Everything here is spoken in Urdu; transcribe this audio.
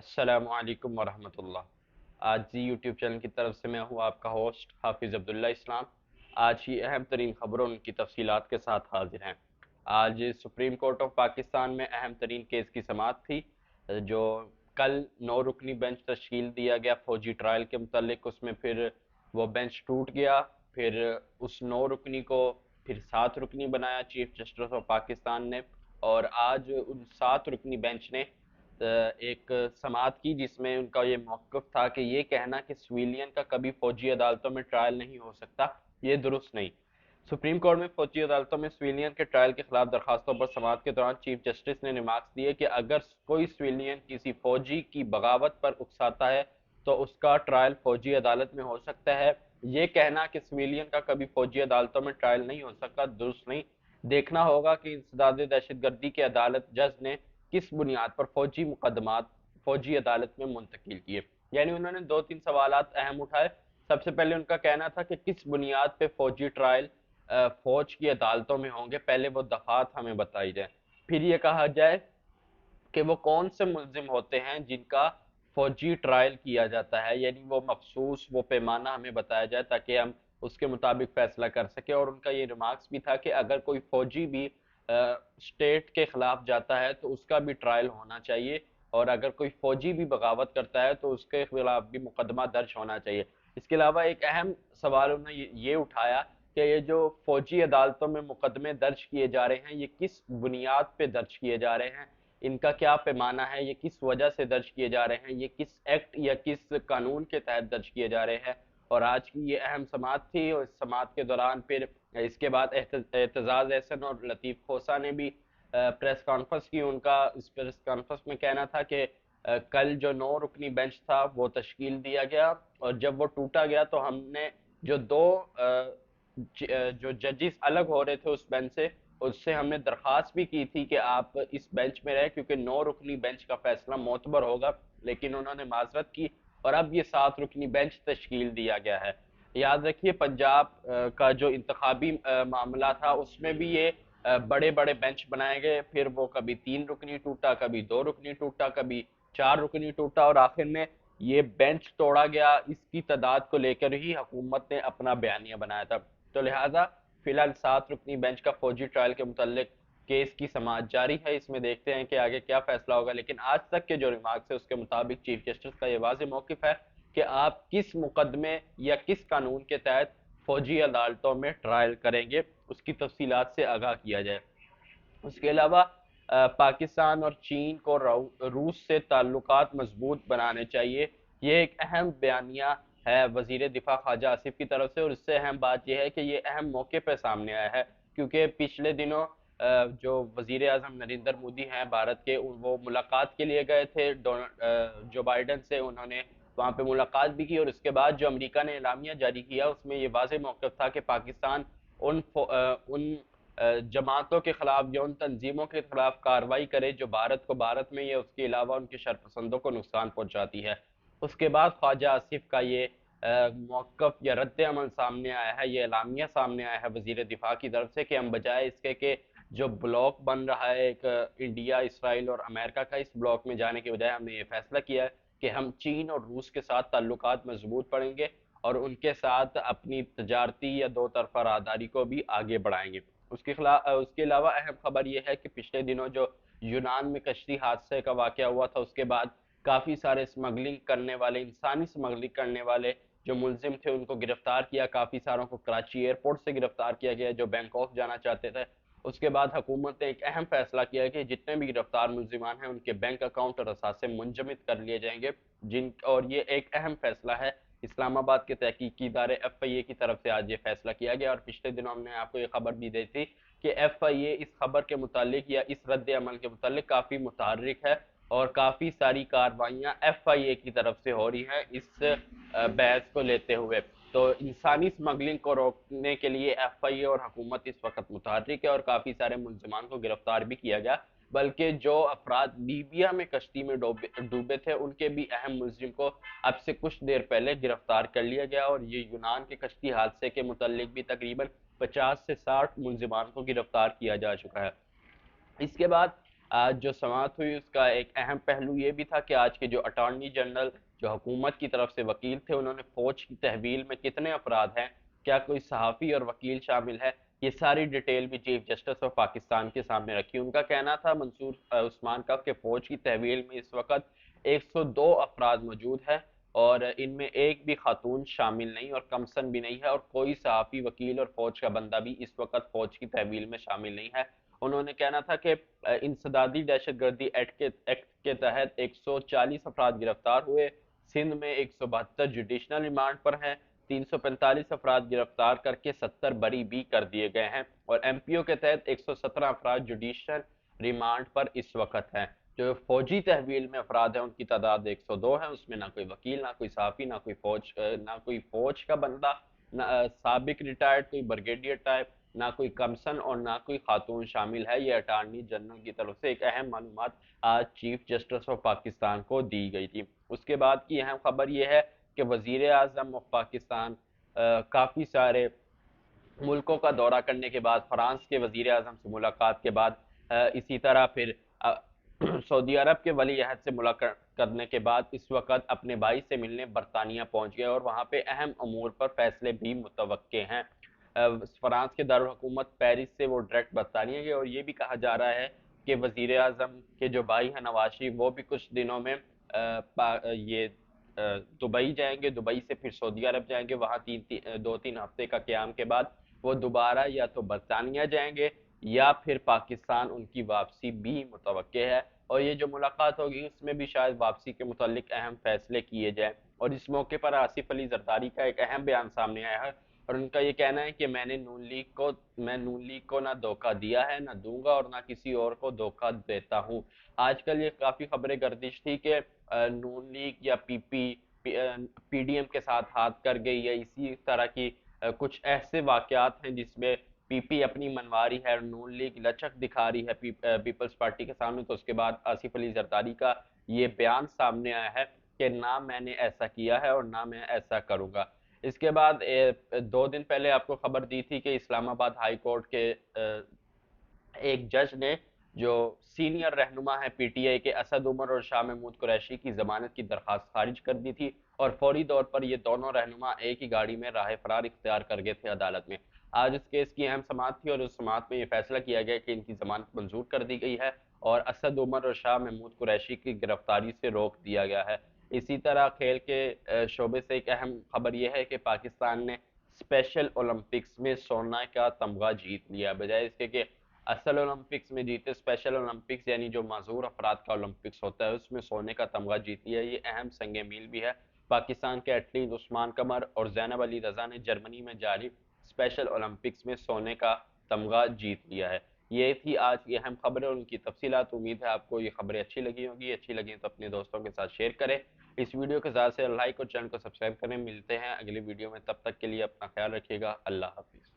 السلام علیکم ورحمۃ اللہ۔ آج یوٹیوب چینل کی طرف سے میں ہوں آپ کا ہوسٹ حافظ عبداللہ اسلام۔ آج کی اہم ترین خبروں ان کی تفصیلات کے ساتھ حاضر ہیں۔ آج سپریم کورٹ آف پاکستان میں اہم ترین کیس کی سماعت تھی، جو کل 9 رکنی بینچ تشکیل دیا گیا فوجی ٹرائل کے متعلق۔ اس میں پھر وہ بینچ ٹوٹ گیا، پھر اس 9 رکنی کو پھر 7 رکنی بنایا چیف جسٹس آف پاکستان نے، اور آج ان 7 رکنی بینچ نے ایک سماعت کی جس میں ان کا یہ موقف تھا کہ یہ کہنا کہ سویلین کا کبھی فوجی عدالتوں میں ٹرائل نہیں ہو سکتا، یہ درست نہیں۔ سپریم کورٹ میں فوجی عدالتوں میں سویلین کے ٹرائل کے خلاف درخواستوں پر سماعت کے دوران چیف جسٹس نے ریمارکس دیے کہ اگر کوئی سویلین کسی فوجی کی بغاوت پر اکساتا ہے تو اس کا ٹرائل فوجی عدالت میں ہو سکتا ہے۔ یہ کہنا کہ سویلین کا کبھی فوجی عدالتوں میں ٹرائل نہیں ہو سکتا درست نہیں۔ دیکھنا ہوگا کہ انسداد دہشت گردی کے عدالت جج نے کس بنیاد پر فوجی مقدمات فوجی عدالت میں منتقل کیے۔ یعنی انہوں نے 2-3 سوالات اہم اٹھائے۔ سب سے پہلے ان کا کہنا تھا کہ کس بنیاد پہ فوجی ٹرائل فوج کی عدالتوں میں ہوں گے، پہلے وہ دفعات ہمیں بتائی جائیں۔ پھر یہ کہا جائے کہ وہ کون سے ملزم ہوتے ہیں جن کا فوجی ٹرائل کیا جاتا ہے، یعنی وہ مخصوص وہ پیمانہ ہمیں بتایا جائے تاکہ ہم اس کے مطابق فیصلہ کر سکیں۔ اور ان کا یہ ریمارکس بھی تھا کہ اگر کوئی فوجی بھی اسٹیٹ کے خلاف جاتا ہے تو اس کا بھی ٹرائل ہونا چاہیے، اور اگر کوئی فوجی بھی بغاوت کرتا ہے تو اس کے خلاف بھی مقدمہ درج ہونا چاہیے۔ اس کے علاوہ ایک اہم سوال انہوں نے یہ اٹھایا کہ یہ جو فوجی عدالتوں میں مقدمے درج کیے جا رہے ہیں، یہ کس بنیاد پہ درج کیے جا رہے ہیں، ان کا کیا پیمانہ ہے، یہ کس وجہ سے درج کیے جا رہے ہیں، یہ کس ایکٹ یا کس قانون کے تحت درج کیے جا رہے ہیں۔ اور آج کی یہ اہم سماعت تھی، اور اس سماعت کے دوران پھر اس کے بعد اعتزاز احسن اور لطیف کھوسہ نے بھی پریس کانفرنس کی۔ ان کا اس پریس کانفرنس میں کہنا تھا کہ کل جو 9 رکنی بینچ تھا وہ تشکیل دیا گیا، اور جب وہ ٹوٹا گیا تو ہم نے جو دو جو ججز الگ ہو رہے تھے اس بینچ سے، اس سے ہم نے درخواست بھی کی تھی کہ آپ اس بینچ میں رہیں کیونکہ 9 رکنی بینچ کا فیصلہ معتبر ہوگا، لیکن انہوں نے معذرت کی اور اب یہ 7 رکنی بینچ تشکیل دیا گیا ہے۔ یاد رکھیے پنجاب کا جو انتخابی معاملہ تھا اس میں بھی یہ بڑے بڑے بینچ بنائے گئے، پھر وہ کبھی 3 رکنی ٹوٹا، کبھی 2 رکنی ٹوٹا، کبھی 4 رکنی ٹوٹا، اور آخر میں یہ بینچ توڑا گیا۔ اس کی تعداد کو لے کر ہی حکومت نے اپنا بیانیہ بنایا تھا۔ تو لہٰذا فی الحال 7 رکنی بینچ کا فوجی ٹرائل کے متعلق کیس کی سماعت جاری ہے، اس میں دیکھتے ہیں کہ آگے کیا فیصلہ ہوگا۔ لیکن آج تک کے جو ریمارکس ہے اس کے مطابق چیف جسٹس کا یہ واضح موقف ہے کہ آپ کس مقدمے یا کس قانون کے تحت فوجی عدالتوں میں ٹرائل کریں گے، اس کی تفصیلات سے آگاہ کیا جائے۔ اس کے علاوہ پاکستان اور چین کو روس سے تعلقات مضبوط بنانے چاہیے، یہ ایک اہم بیانیہ ہے وزیر دفاع خواجہ آصف کی طرف سے، اور اس سے اہم بات یہ ہے کہ یہ اہم موقع پہ سامنے آیا ہے کیونکہ پچھلے دنوں جو وزیر اعظم نریندر مودی ہیں بھارت کے، وہ ملاقات کے لیے گئے تھے جو بائیڈن سے، انہوں نے وہاں پہ ملاقات بھی کی، اور اس کے بعد جو امریکہ نے اعلامیہ جاری کیا اس میں یہ واضح موقف تھا کہ پاکستان ان جماعتوں کے خلاف یا ان تنظیموں کے خلاف کارروائی کرے جو بھارت کو بھارت میں یا اس کے علاوہ ان کے شرپسندوں کو نقصان پہنچاتی ہے۔ اس کے بعد خواجہ آصف کا یہ موقف یا رد عمل سامنے آیا ہے، یہ اعلامیہ سامنے آیا ہے وزیر دفاع کی طرف سے کہ ہم بجائے اس کے کہ جو بلاک بن رہا ہے ایک انڈیا، اسرائیل اور امریکہ کا، اس بلاک میں جانے کے بجائے ہم نے یہ فیصلہ کیا ہے کہ ہم چین اور روس کے ساتھ تعلقات مضبوط پڑیں گے اور ان کے ساتھ اپنی تجارتی یا دو طرفہ راہداری کو بھی آگے بڑھائیں گے۔ اس کے علاوہ اہم خبر یہ ہے کہ پچھلے دنوں جو یونان میں کشتی حادثے کا واقعہ ہوا تھا اس کے بعد کافی سارے اسمگلنگ کرنے والے، انسانی اسمگلنگ کرنے والے جو ملزم تھے ان کو گرفتار کیا، کافی ساروں کو کراچی ایئرپورٹ سے گرفتار کیا گیا جو بینکاک جانا چاہتے تھے۔ اس کے بعد حکومت نے ایک اہم فیصلہ کیا کہ جتنے بھی گرفتار ملزمان ہیں ان کے بینک اکاؤنٹ اور اثاثے منجمد کر لیے جائیں گے، اور یہ ایک اہم فیصلہ ہے۔ اسلام آباد کے تحقیقی ادارے ایف آئی اے کی طرف سے آج یہ فیصلہ کیا گیا، اور پچھلے دنوں ہم نے آپ کو یہ خبر بھی دی تھی کہ ایف آئی اے اس خبر کے متعلق یا اس رد عمل کے متعلق کافی متحرک ہے، اور کافی ساری کارروائیاں ایف آئی اے کی طرف سے ہو رہی ہیں اس بحث کو لیتے ہوئے۔ تو انسانی اسمگلنگ کو روکنے کے لیے ایف آئی اے اور حکومت اس وقت متحرک ہے، اور کافی سارے ملزمان کو گرفتار بھی کیا گیا، بلکہ جو افراد لیبیا میں کشتی میں ڈوبے تھے ان کے بھی اہم ملزم کو اب سے کچھ دیر پہلے گرفتار کر لیا گیا، اور یہ یونان کے کشتی حادثے کے متعلق بھی تقریباً 50 سے 60 ملزمان کو گرفتار کیا جا چکا ہے۔ اس کے بعد آج جو سماعت ہوئی اس کا ایک اہم پہلو یہ بھی تھا کہ آج کے جو اٹارنی جنرل جو حکومت کی طرف سے وکیل تھے، انہوں نے فوج کی تحویل میں کتنے افراد ہیں، کیا کوئی صحافی اور وکیل شامل ہے، یہ ساری ڈیٹیل بھی چیف جسٹس آف پاکستان کے سامنے رکھی۔ ان کا کہنا تھا منصور عثمان کا کہ فوج کی تحویل میں اس وقت 102 افراد موجود ہیں اور ان میں ایک بھی خاتون شامل نہیں اور کمسن بھی نہیں ہے، اور کوئی صحافی، وکیل اور فوج کا بندہ بھی اس وقت فوج کی تحویل میں شامل نہیں ہے۔ انہوں نے کہنا تھا کہ انسدادی دہشت گردی ایکٹ کے تحت 140 افراد گرفتار ہوئے، سندھ میں 172 جوڈیشنل ریمانڈ پر ہیں، 345 افراد گرفتار کر کے 70 بری بھی کر دیے گئے ہیں، اور ایم پی او کے تحت 117 افراد جوڈیشنل ریمانڈ پر اس وقت ہیں۔ جو فوجی تحویل میں افراد ہیں ان کی تعداد 102 ہے، اس میں نہ کوئی وکیل، نہ کوئی صحافی، نہ کوئی فوج کا بندہ، نہ سابق ریٹائرڈ کوئی بریگیڈیئر ٹائپ، نہ کوئی کمسن اور نہ کوئی خاتون شامل ہے۔ یہ اٹارنی جنرل کی طرف سے ایک اہم معلومات آج چیف جسٹس آف پاکستان کو دی گئی تھی۔ اس کے بعد کی اہم خبر یہ ہے کہ وزیر اعظم آف پاکستان کافی سارے ملکوں کا دورہ کرنے کے بعد، فرانس کے وزیر اعظم سے ملاقات کے بعد، اسی طرح پھر سعودی عرب کے ولی عہد سے ملاقات کرنے کے بعد اس وقت اپنے بھائی سے ملنے برطانیہ پہنچ گئے، اور وہاں پہ اہم امور پر فیصلے بھی متوقع ہیں۔ فرانس کے دارالحکومت پیرس سے وہ ڈائریکٹ برطانیہ گئے، اور یہ بھی کہا جا رہا ہے کہ وزیر اعظم کے جو بھائی ہیں نواز شریف، وہ بھی کچھ دنوں میں یہ دبئی جائیں گے، دبئی سے پھر سعودی عرب جائیں گے، وہاں 2-3 ہفتے کا قیام کے بعد وہ دوبارہ یا تو برطانیہ جائیں گے یا پھر پاکستان ان کی واپسی بھی متوقع ہے، اور یہ جو ملاقات ہوگی اس میں بھی شاید واپسی کے متعلق اہم فیصلے کیے جائیں۔ اور اس موقع پر آصف علی زرداری کا ایک اہم بیان سامنے آیا ہے، اور ان کا یہ کہنا ہے کہ میں نون لیگ کو نہ دھوکہ دیا ہے، نہ دوں گا، اور نہ کسی اور کو دھوکہ دیتا ہوں۔ آج کل یہ کافی خبریں گردش تھی کہ نون لیگ یا پی ڈی ایم کے ساتھ ہاتھ کر گئی ہے، اسی طرح کی کچھ ایسے واقعات ہیں جس میں پی پی اپنی منواری ہے اور نون لیگ لچک دکھا رہی ہے پیپلز پارٹی کے سامنے۔ تو اس کے بعد آصف علی زرداری کا یہ بیان سامنے آیا ہے کہ نہ میں نے ایسا کیا ہے اور نہ میں ایسا کروں گا۔ اس کے بعد 2 دن پہلے آپ کو خبر دی تھی کہ اسلام آباد ہائی کورٹ کے ایک جج نے جو سینئر رہنما ہے پی ٹی آئی کے اسد عمر اور شاہ محمود قریشی کی ضمانت کی درخواست خارج کر دی تھی، اور فوری طور پر یہ دونوں رہنما ایک ہی گاڑی میں راہ فرار اختیار کر گئے تھے عدالت میں۔ آج اس کیس کی اہم سماعت تھی، اور اس سماعت میں یہ فیصلہ کیا گیا کہ ان کی ضمانت منظور کر دی گئی ہے اور اسد عمر اور شاہ محمود قریشی کی گرفتاری سے روک دیا گیا ہے۔ اسی طرح کھیل کے شعبے سے ایک اہم خبر یہ ہے کہ پاکستان نے اسپیشل اولمپکس میں سونا کا تمغہ جیت لیا، بجائے اس کے کہ اصل اولمپکس میں جیتے، اسپیشل اولمپکس یعنی جو معذور افراد کا اولمپکس ہوتا ہے اس میں سونے کا تمغہ جیت لیا۔ یہ اہم سنگ میل بھی ہے۔ پاکستان کے ایتھلیٹ عثمان قمر اور زینب علی رضا نے جرمنی میں جاری اسپیشل اولمپکس میں سونے کا تمغہ جیت لیا ہے۔ یہ تھی آج کی اہم خبریں اور ان کی تفصیلات۔ امید ہے آپ کو یہ خبریں اچھی لگی ہوں گی، اچھی لگیں تو اپنے دوستوں کے ساتھ شیئر کریں، اس ویڈیو کو زیادہ سے لائک اور چینل کو سبسکرائب کریں۔ ملتے ہیں اگلی ویڈیو میں، تب تک کے لیے اپنا خیال رکھیے گا۔ اللہ حافظ۔